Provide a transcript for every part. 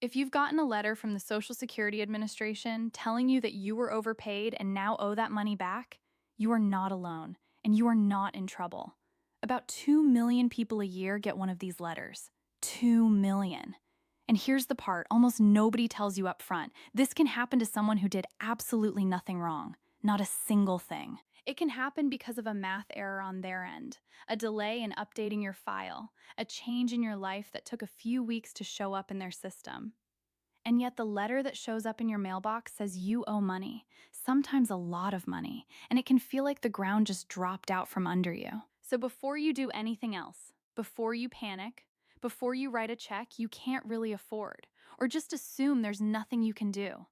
If you've gotten a letter from the Social Security Administration telling you that you were overpaid and now owe that money back, you are not alone and you are not in trouble. About 2 million people a year get one of these letters. 2 million. And here's the part almost nobody tells you up front. This can happen to someone who did absolutely nothing wrong, not a single thing. It can happen because of a math error on their end, a delay in updating your file, a change in your life that took a few weeks to show up in their system. And yet the letter that shows up in your mailbox says you owe money, sometimes a lot of money, and it can feel like the ground just dropped out from under you. So before you do anything else, before you panic, before you write a check you can't really afford, or just assume there's nothing you can do,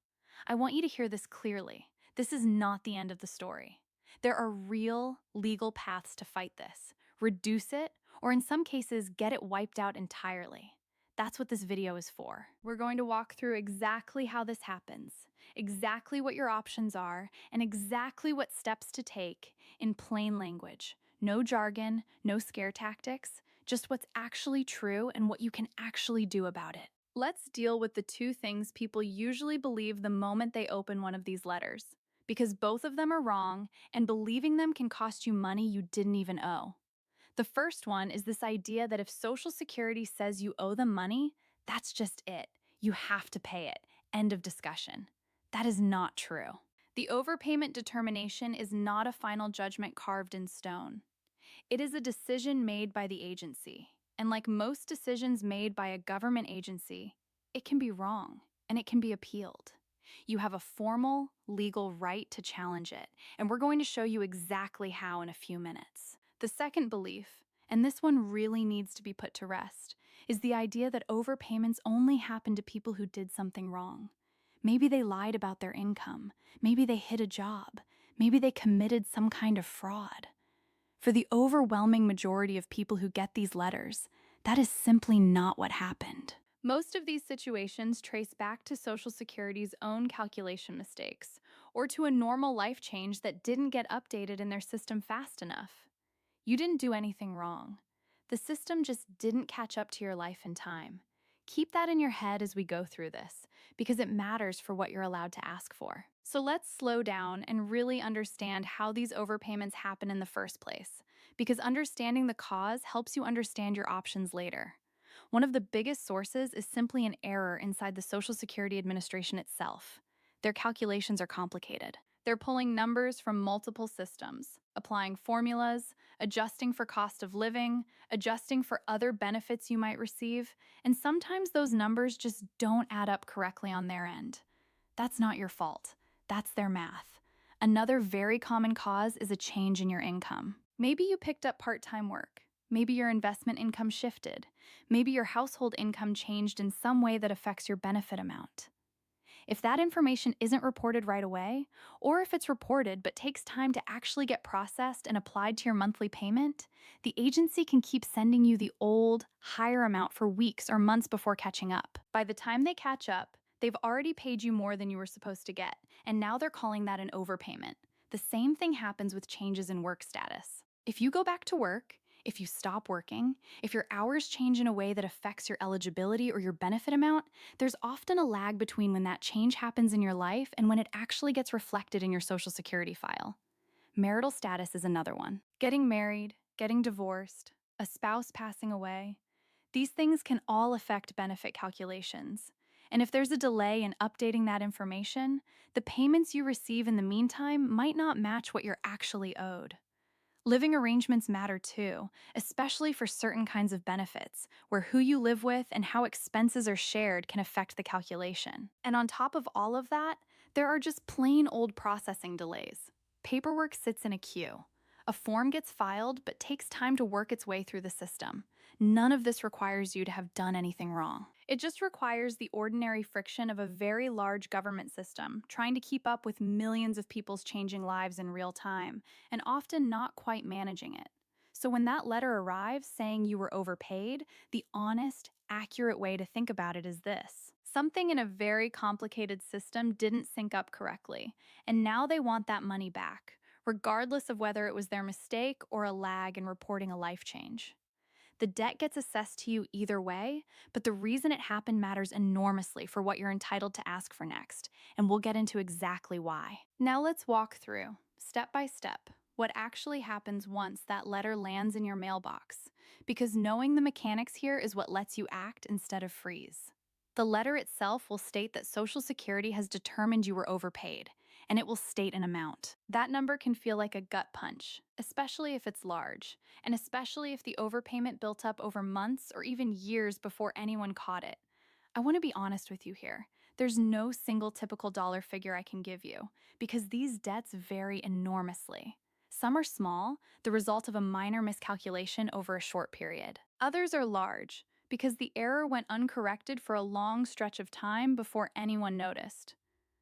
I want you to hear this clearly. This is not the end of the story. There are real legal paths to fight this, reduce it, or in some cases, get it wiped out entirely. That's what this video is for. We're going to walk through exactly how this happens, exactly what your options are, and exactly what steps to take in plain language. No jargon, no scare tactics, just what's actually true and what you can actually do about it. Let's deal with the two things people usually believe the moment they open one of these letters, because both of them are wrong, and believing them can cost you money you didn't even owe. The first one is this idea that if Social Security says you owe them money, that's just it. You have to pay it. End of discussion. That is not true. The overpayment determination is not a final judgment carved in stone. It is a decision made by the agency. And like most decisions made by a government agency, it can be wrong and it can be appealed. You have a formal, legal right to challenge it, and we're going to show you exactly how in a few minutes. The second belief, and this one really needs to be put to rest, is the idea that overpayments only happen to people who did something wrong. Maybe they lied about their income, maybe they hid a job, maybe they committed some kind of fraud. For the overwhelming majority of people who get these letters, that is simply not what happened. Most of these situations trace back to Social Security's own calculation mistakes, or to a normal life change that didn't get updated in their system fast enough. You didn't do anything wrong. The system just didn't catch up to your life in time. Keep that in your head as we go through this, because it matters for what you're allowed to ask for. So let's slow down and really understand how these overpayments happen in the first place, because understanding the cause helps you understand your options later. One of the biggest sources is simply an error inside the Social Security Administration itself. Their calculations are complicated. They're pulling numbers from multiple systems, applying formulas, adjusting for cost of living, adjusting for other benefits you might receive, and sometimes those numbers just don't add up correctly on their end. That's not your fault. That's their math. Another very common cause is a change in your income. Maybe you picked up part-time work. Maybe your investment income shifted. Maybe your household income changed in some way that affects your benefit amount. If that information isn't reported right away, or if it's reported but takes time to actually get processed and applied to your monthly payment, the agency can keep sending you the old, higher amount for weeks or months before catching up. By the time they catch up, they've already paid you more than you were supposed to get, and now they're calling that an overpayment. The same thing happens with changes in work status. If you go back to work, if you stop working, if your hours change in a way that affects your eligibility or your benefit amount, there's often a lag between when that change happens in your life and when it actually gets reflected in your Social Security file. Marital status is another one. Getting married, getting divorced, a spouse passing away, these things can all affect benefit calculations. And if there's a delay in updating that information, the payments you receive in the meantime might not match what you're actually owed. Living arrangements matter too, especially for certain kinds of benefits, where who you live with and how expenses are shared can affect the calculation. And on top of all of that, there are just plain old processing delays. Paperwork sits in a queue. A form gets filed but takes time to work its way through the system. None of this requires you to have done anything wrong. It just requires the ordinary friction of a very large government system, trying to keep up with millions of people's changing lives in real time, and often not quite managing it. So when that letter arrives saying you were overpaid, the honest, accurate way to think about it is this. Something in a very complicated system didn't sync up correctly, and now they want that money back, regardless of whether it was their mistake or a lag in reporting a life change. The debt gets assessed to you either way, but the reason it happened matters enormously for what you're entitled to ask for next, and we'll get into exactly why. Now let's walk through, step by step, what actually happens once that letter lands in your mailbox, because knowing the mechanics here is what lets you act instead of freeze. The letter itself will state that Social Security has determined you were overpaid, and it will state an amount. That number can feel like a gut punch, especially if it's large, and especially if the overpayment built up over months or even years before anyone caught it. I want to be honest with you here. There's no single typical dollar figure I can give you, because these debts vary enormously. Some are small, the result of a minor miscalculation over a short period. Others are large, because the error went uncorrected for a long stretch of time before anyone noticed.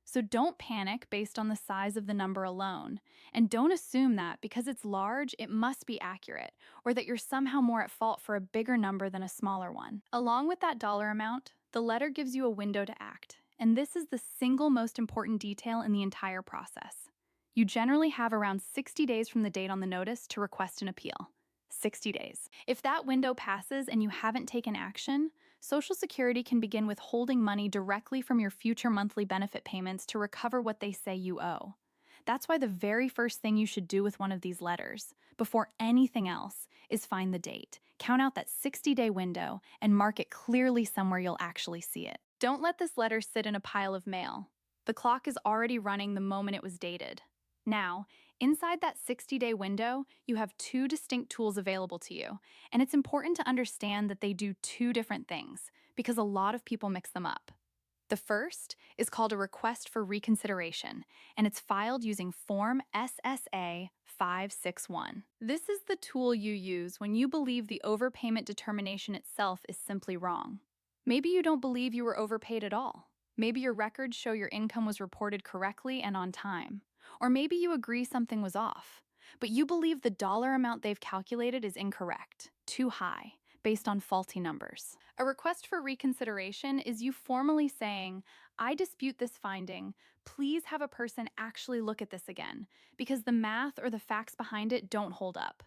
So don't panic based on the size of the number alone, and don't assume that because it's large, it must be accurate, or that you're somehow more at fault for a bigger number than a smaller one. Along with that dollar amount, the letter gives you a window to act, and this is the single most important detail in the entire process. You generally have around 60 days from the date on the notice to request an appeal. 60 days. If that window passes and you haven't taken action, Social Security can begin withholding money directly from your future monthly benefit payments to recover what they say you owe. That's why the very first thing you should do with one of these letters, before anything else, is find the date, count out that 60-day window, and mark it clearly somewhere you'll actually see it. Don't let this letter sit in a pile of mail. The clock is already running the moment it was dated. Now, inside that 60-day window, you have two distinct tools available to you, and it's important to understand that they do two different things, because a lot of people mix them up. The first is called a request for reconsideration, and it's filed using Form SSA 561. This is the tool you use when you believe the overpayment determination itself is simply wrong. Maybe you don't believe you were overpaid at all. Maybe your records show your income was reported correctly and on time. Or maybe you agree something was off, but you believe the dollar amount they've calculated is incorrect, too high, based on faulty numbers. A request for reconsideration is you formally saying, I dispute this finding, please have a person actually look at this again, because the math or the facts behind it don't hold up.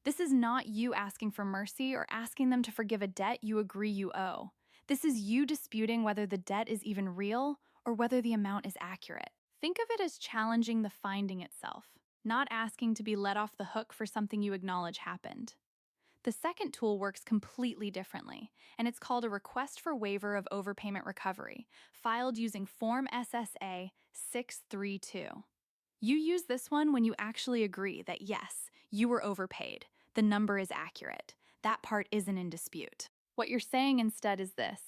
This is not you asking for mercy or asking them to forgive a debt you agree you owe. This is you disputing whether the debt is even real or whether the amount is accurate. Think of it as challenging the finding itself, not asking to be let off the hook for something you acknowledge happened. The second tool works completely differently, and it's called a request for waiver of overpayment recovery, filed using Form SSA 632. You use this one when you actually agree that yes, you were overpaid, the number is accurate, that part isn't in dispute. What you're saying instead is this: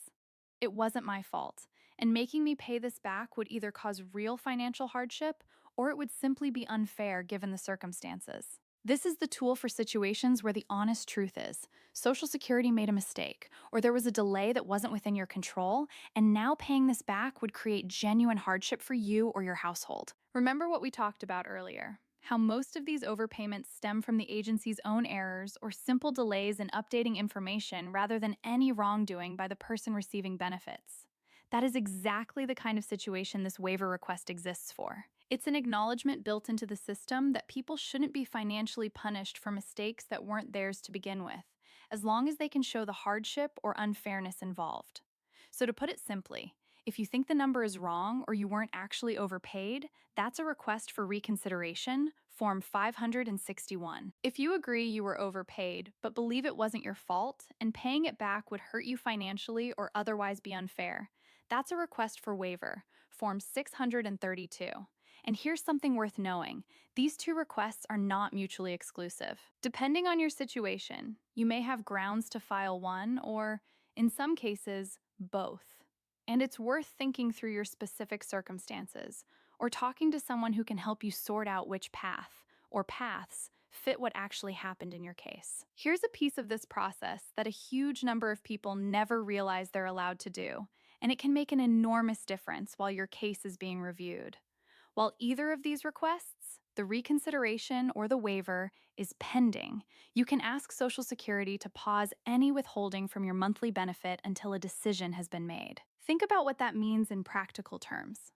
it wasn't my fault, and making me pay this back would either cause real financial hardship or it would simply be unfair given the circumstances. This is the tool for situations where the honest truth is Social Security made a mistake, or there was a delay that wasn't within your control, and now paying this back would create genuine hardship for you or your household. Remember what we talked about earlier, how most of these overpayments stem from the agency's own errors or simple delays in updating information rather than any wrongdoing by the person receiving benefits. That is exactly the kind of situation this waiver request exists for. It's an acknowledgement built into the system that people shouldn't be financially punished for mistakes that weren't theirs to begin with, as long as they can show the hardship or unfairness involved. So to put it simply, if you think the number is wrong or you weren't actually overpaid, that's a request for reconsideration, Form 561. If you agree you were overpaid but believe it wasn't your fault and paying it back would hurt you financially or otherwise be unfair, that's a request for waiver, Form 632. And here's something worth knowing. These two requests are not mutually exclusive. Depending on your situation, you may have grounds to file one or, in some cases, both. And it's worth thinking through your specific circumstances or talking to someone who can help you sort out which path or paths fit what actually happened in your case. Here's a piece of this process that a huge number of people never realize they're allowed to do, and it can make an enormous difference while your case is being reviewed. While either of these requests, the reconsideration or the waiver, is pending, you can ask Social Security to pause any withholding from your monthly benefit until a decision has been made. Think about what that means in practical terms.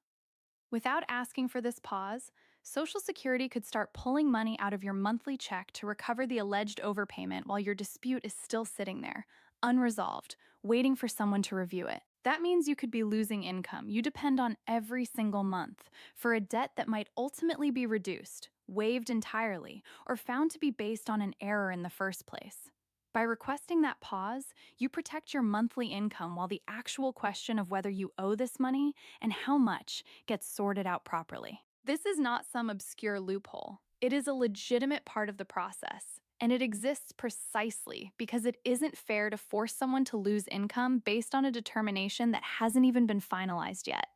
Without asking for this pause, Social Security could start pulling money out of your monthly check to recover the alleged overpayment while your dispute is still sitting there, unresolved, waiting for someone to review it. That means you could be losing income you depend on every single month for a debt that might ultimately be reduced, waived entirely, or found to be based on an error in the first place. By requesting that pause, you protect your monthly income while the actual question of whether you owe this money and how much gets sorted out properly. This is not some obscure loophole. It is a legitimate part of the process, and it exists precisely because it isn't fair to force someone to lose income based on a determination that hasn't even been finalized yet.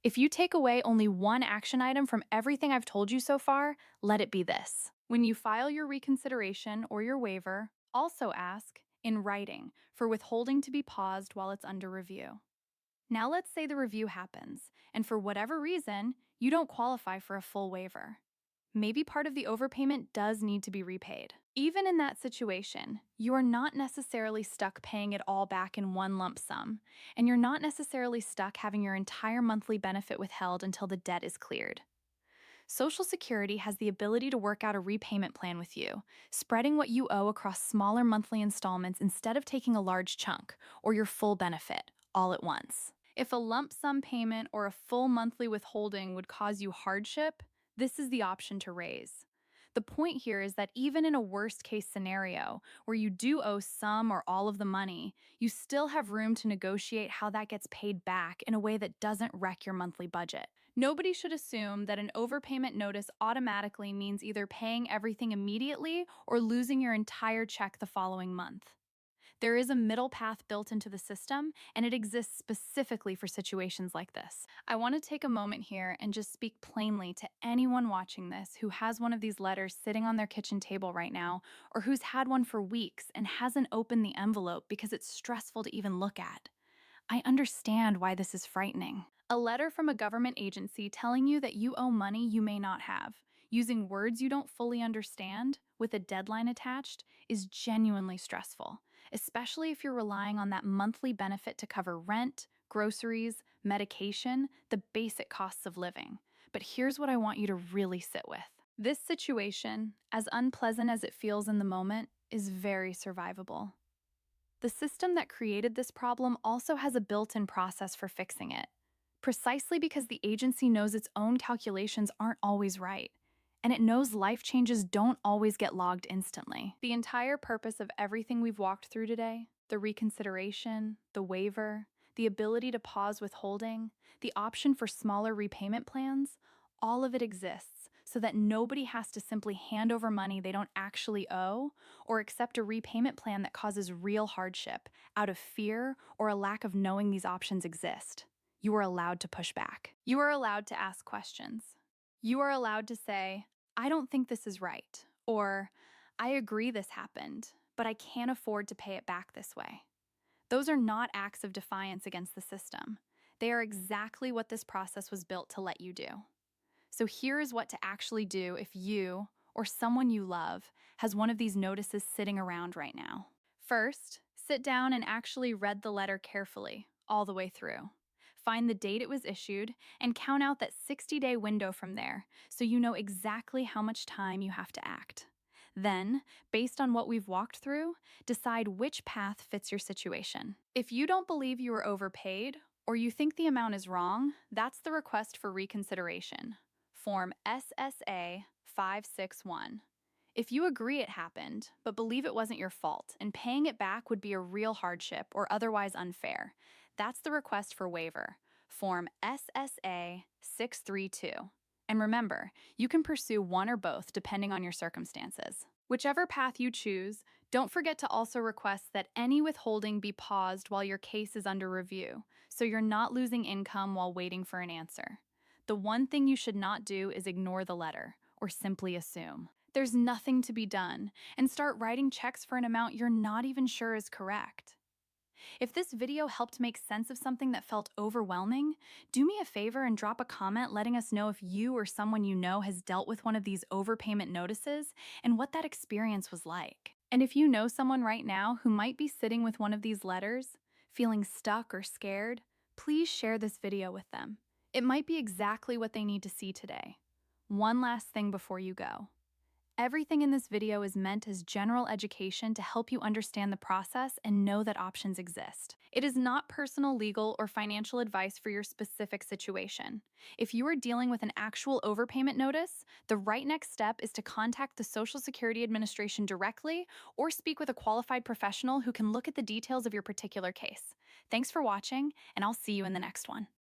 If you take away only one action item from everything I've told you so far, let it be this. When you file your reconsideration or your waiver, also ask, in writing, for withholding to be paused while it's under review. Now let's say the review happens, and for whatever reason, you don't qualify for a full waiver. Maybe part of the overpayment does need to be repaid. Even in that situation, you are not necessarily stuck paying it all back in one lump sum, and you're not necessarily stuck having your entire monthly benefit withheld until the debt is cleared. Social Security has the ability to work out a repayment plan with you, spreading what you owe across smaller monthly installments instead of taking a large chunk, or your full benefit, all at once. If a lump sum payment or a full monthly withholding would cause you hardship, this is the option to raise. The point here is that even in a worst case scenario, where you do owe some or all of the money, you still have room to negotiate how that gets paid back in a way that doesn't wreck your monthly budget. Nobody should assume that an overpayment notice automatically means either paying everything immediately or losing your entire check the following month. There is a middle path built into the system, and it exists specifically for situations like this. I want to take a moment here and just speak plainly to anyone watching this who has one of these letters sitting on their kitchen table right now, or who's had one for weeks and hasn't opened the envelope because it's stressful to even look at. I understand why this is frightening. A letter from a government agency telling you that you owe money you may not have, using words you don't fully understand, with a deadline attached, is genuinely stressful, especially if you're relying on that monthly benefit to cover rent, groceries, medication, the basic costs of living. But here's what I want you to really sit with. This situation, as unpleasant as it feels in the moment, is very survivable. The system that created this problem also has a built-in process for fixing it, precisely because the agency knows its own calculations aren't always right, and it knows life changes don't always get logged instantly. The entire purpose of everything we've walked through today, the reconsideration, the waiver, the ability to pause withholding, the option for smaller repayment plans, all of it exists so that nobody has to simply hand over money they don't actually owe or accept a repayment plan that causes real hardship out of fear or a lack of knowing these options exist. You are allowed to push back. You are allowed to ask questions. You are allowed to say, I don't think this is right, or I agree this happened, but I can't afford to pay it back this way. Those are not acts of defiance against the system. They are exactly what this process was built to let you do. So here is what to actually do if you, or someone you love, has one of these notices sitting around right now. First, sit down and actually read the letter carefully, all the way through. Find the date it was issued and count out that 60-day window from there so you know exactly how much time you have to act. Then, based on what we've walked through, decide which path fits your situation. If you don't believe you were overpaid or you think the amount is wrong, that's the request for reconsideration. Form SSA 561. If you agree it happened, but believe it wasn't your fault and paying it back would be a real hardship or otherwise unfair, that's the request for waiver. Form SSA 632. And remember, you can pursue one or both depending on your circumstances. Whichever path you choose, don't forget to also request that any withholding be paused while your case is under review, so you're not losing income while waiting for an answer. The one thing you should not do is ignore the letter, or simply assume. There's nothing to be done, and start writing checks for an amount you're not even sure is correct. If this video helped make sense of something that felt overwhelming, do me a favor and drop a comment letting us know if you or someone you know has dealt with one of these overpayment notices and what that experience was like. And if you know someone right now who might be sitting with one of these letters, feeling stuck or scared, please share this video with them. It might be exactly what they need to see today. One last thing before you go. Everything in this video is meant as general education to help you understand the process and know that options exist. It is not personal legal or financial advice for your specific situation. If you are dealing with an actual overpayment notice, the right next step is to contact the Social Security Administration directly or speak with a qualified professional who can look at the details of your particular case. Thanks for watching, and I'll see you in the next one.